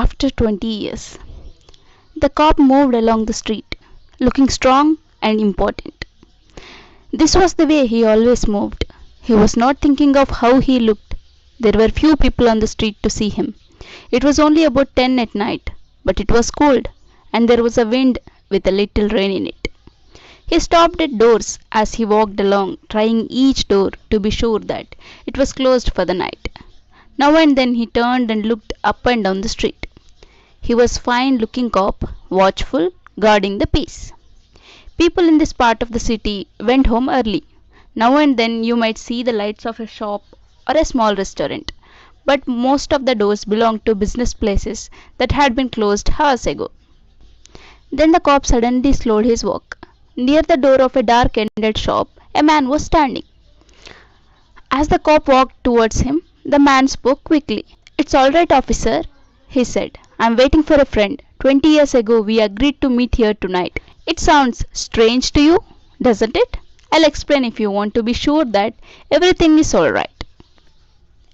after 20 years. The cop moved along the street, looking strong and important. This was the way he always moved. He was not thinking of how he looked. There were few people on the street to see him. It was only about 10 at night, but it was cold, and there was a wind with a little rain in it. He stopped at doors as he walked along, trying each door to be sure that it was closed for the night. Now and then he turned and looked up and down the street. He was a fine looking cop, watchful, guarding the peace. People in this part of the city went home early. Now and then you might see the lights of a shop or a small restaurant, but most of the doors belonged to business places that had been closed hours ago. Then the cop suddenly slowed his walk. Near the door of a dark-ended shop, a man was standing. As the cop walked towards him, the man spoke quickly. "It's all right, officer," he said. "I'm waiting for a friend. 20 years ago we agreed to meet here tonight. It sounds strange to you, doesn't it? I'll explain if you want to be sure that everything is all right.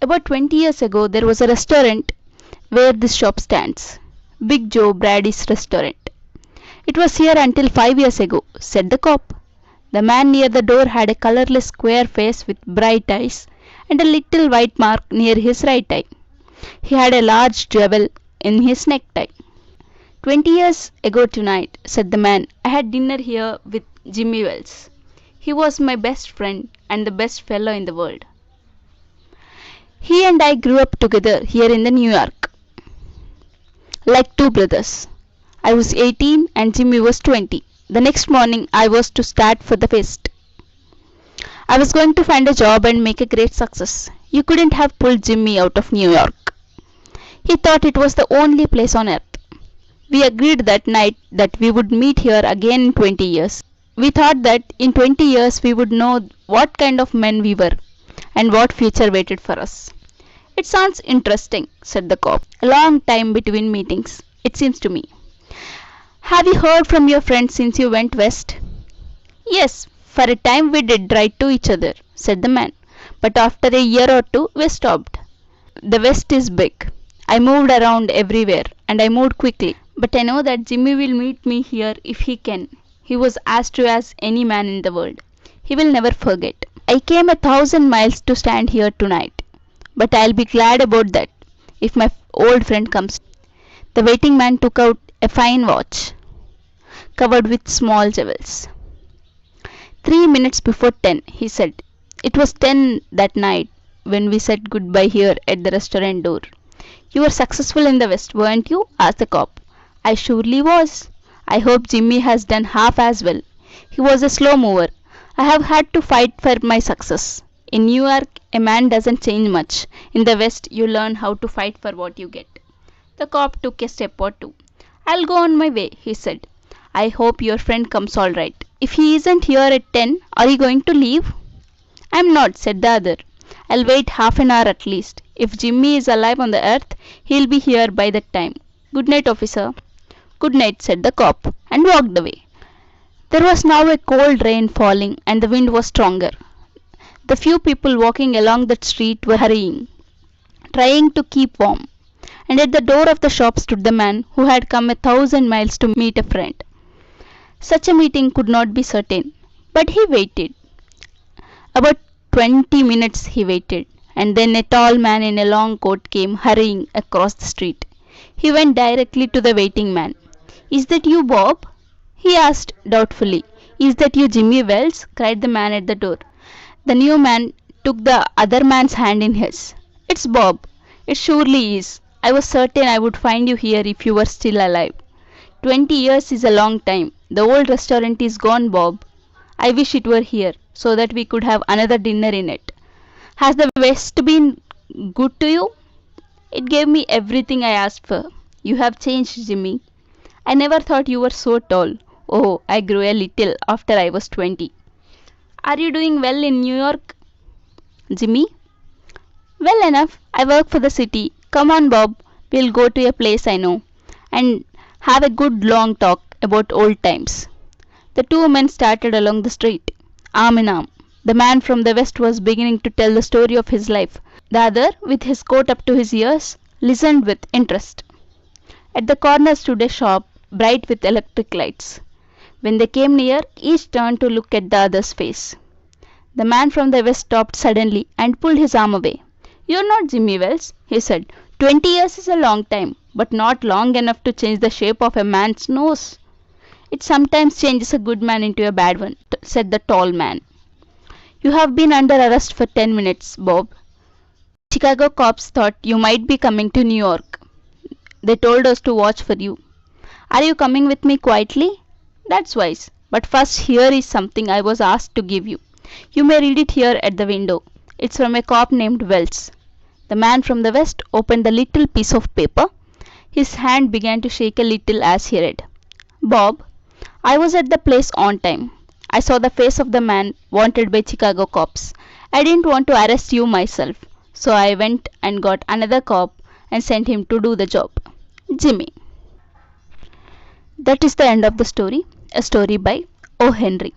About 20 years ago there was a restaurant where this shop stands. Big Joe Brady's restaurant. It was here until 5 years ago," said the cop. The man near the door had a colorless square face with bright eyes and a little white mark near his right eye. He had a large jewel in his necktie. "20 years ago tonight," said the man, "I had dinner here with Jimmy Wells. He was my best friend and the best fellow in the world. He and I grew up together here in the New York, like two brothers. I was 18 and Jimmy was 20. The next morning I was to start for the fest. I was going to find a job and make a great success. You couldn't have pulled Jimmy out of New York. He thought it was the only place on earth. We agreed that night that we would meet here again in 20 years. We thought that in 20 years we would know what kind of men we were and what future waited for us." "It sounds interesting," said the cop. "A long time between meetings, it seems to me. Have you heard from your friends since you went west?" "Yes, for a time we did write to each other," said the man. "But after a year or two we stopped. The west is big. I moved around everywhere and I moved quickly. But I know that Jimmy will meet me here if he can. He was as true as any man in the world. He will never forget. I came 1,000 miles to stand here tonight. But I'll be glad about that if my old friend comes." The waiting man took out a fine watch covered with small jewels. "3 minutes before 10, he said. "It was 10 that night when we said goodbye here at the restaurant door." "You were successful in the West, weren't you?" asked the cop. "I surely was. I hope Jimmy has done half as well. He was a slow mover. I have had to fight for my success. In New York, a man doesn't change much. In the West, you learn how to fight for what you get." The cop took a step or two. "I'll go on my way," he said. "I hope your friend comes all right. If he isn't here at 10, are you going to leave?" "I'm not," said the other. "I'll wait half an hour at least. If Jimmy is alive on the earth, he'll be here by that time. Good night, officer." "Good night," said the cop, and walked away. There was now a cold rain falling and the wind was stronger. The few people walking along that street were hurrying, trying to keep warm. And at the door of the shop stood the man who had come 1,000 miles to meet a friend. Such a meeting could not be certain, but he waited. About 20 minutes he waited, and then a tall man in a long coat came hurrying across the street. He went directly to the waiting man. "Is that you, Bob?" he asked doubtfully. "Is that you, Jimmy Wells?" cried the man at the door. The new man took the other man's hand in his. "It's Bob. It surely is. I was certain I would find you here if you were still alive. 20 years is a long time. The old restaurant is gone, Bob. I wish it were here, so that we could have another dinner in it. Has the West been good to you?" "It gave me everything I asked for. You have changed, Jimmy. I never thought you were so tall. Oh, I grew a little after I was 20. Are you doing well in New York, Jimmy?" "Well enough. I work for the city. Come on, Bob. We'll go to a place I know and have a good long talk about old times." The two men started along the street, arm in arm. The man from the West was beginning to tell the story of his life. The other, with his coat up to his ears, listened with interest. At the corner stood a shop bright with electric lights. When they came near, each turned to look at the other's face. The man from the west stopped suddenly and pulled his arm away. "You're not Jimmy Wells," he said. "20 years is a long time, but not long enough to change the shape of a man's nose." "It sometimes changes a good man into a bad one," said the tall man. "You have been under arrest for 10 minutes, Bob. Chicago cops thought you might be coming to New York. They told us to watch for you. Are you coming with me quietly?" "That's wise. But first, here is something I was asked to give you. You may read it here at the window. It's from a cop named Wells." The man from the west opened the little piece of paper. His hand began to shake a little as he read. "Bob, I was at the place on time. I saw the face of the man wanted by Chicago cops. I didn't want to arrest you myself, so I went and got another cop and sent him to do the job. Jimmy." That is the end of the story. A story by O. Henry.